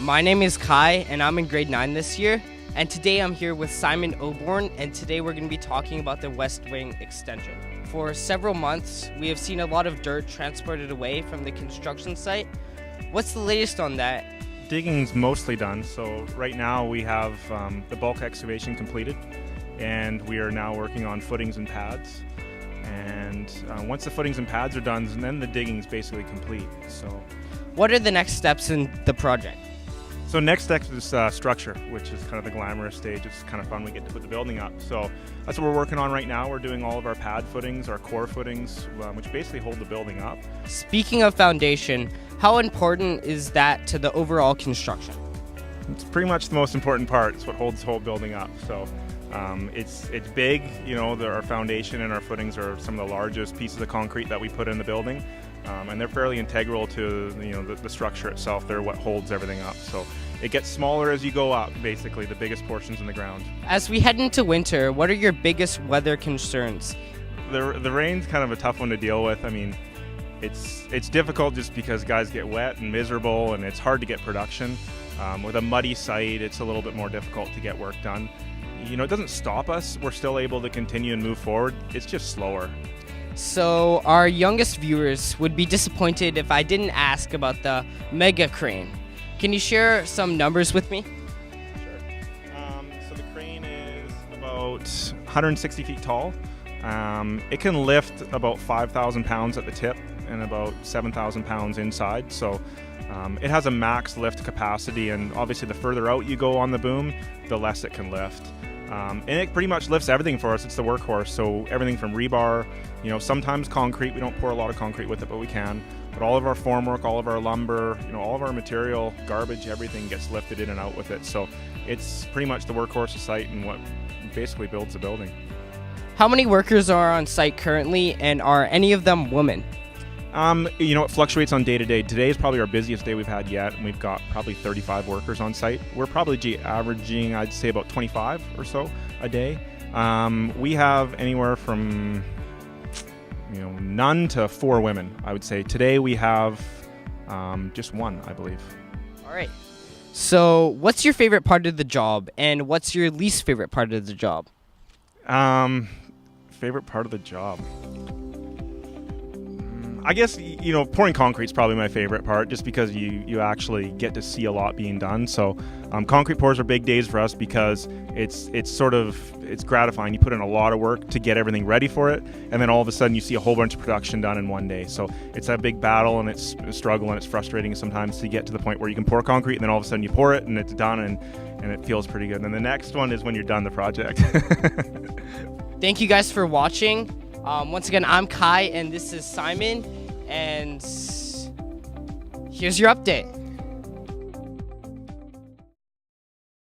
My name is Kai, and I'm in grade 9 this year. And today I'm here with Simon Oborn, and today we're going to be talking about the West Wing extension. For several months, we have seen a lot of dirt transported away from the construction site. What's the latest on that? Digging's mostly done, so right now we have the bulk excavation completed, and we are now working on footings and pads. And once the footings and pads are done, then the digging's basically complete. So, what are the next steps in the project? So next step is structure, which is kind of the glamorous stage. It's kind of fun. We get to put the building up. So that's what we're working on right now. We're doing all of our pad footings, our core footings, which basically hold the building up. Speaking of foundation, how important is that to the overall construction? It's pretty much the most important part. It's what holds the whole building up. So it's big. You know, our foundation and our footings are some of the largest pieces of concrete that we put in the building. And they're fairly integral to the structure itself. They're what holds everything up. So it gets smaller as you go up, basically, the biggest portions in the ground. As we head into winter, what are your biggest weather concerns? The rain's kind of a tough one to deal with. I mean, it's difficult just because guys get wet and miserable, and it's hard to get production. With a muddy site, it's a little bit more difficult to get work done. You know, it doesn't stop us. We're still able to continue and move forward. It's just slower. So our youngest viewers would be disappointed if I didn't ask about the mega crane. Can you share some numbers with me? Sure. So the crane is about 160 feet tall. It can lift about 5,000 pounds at the tip and about 7,000 pounds inside. So it has a max lift capacity, and obviously the further out you go on the boom, the less it can lift. And it pretty much lifts everything for us. It's the workhorse, so everything from rebar, sometimes concrete. We don't pour a lot of concrete with it, but we can. But all of our formwork, all of our lumber, all of our material, garbage, everything gets lifted in and out with it. So it's pretty much the workhorse of site and what basically builds the building. How many workers are on site currently, and are any of them women? It fluctuates on day to day. Today is probably our busiest day we've had yet, and we've got probably 35 workers on site. We're probably averaging, I'd say, about 25 or so a day. We have anywhere from none to 4 women, I would say. Today we have just 1, I believe. All right. So what's your favorite part of the job, and what's your least favorite part of the job? Favorite part of the job? I guess, pouring concrete is probably my favorite part, just because you actually get to see a lot being done. So concrete pours are big days for us because it's gratifying. You put in a lot of work to get everything ready for it, and then all of a sudden you see a whole bunch of production done in one day. So it's a big battle, and it's a struggle, and it's frustrating sometimes to get to the point where you can pour concrete, and then all of a sudden you pour it and it's done, and it feels pretty good. And then the next one is when you're done the project. Thank you guys for watching. Once again, I'm Kai, and this is Simon, and here's your update.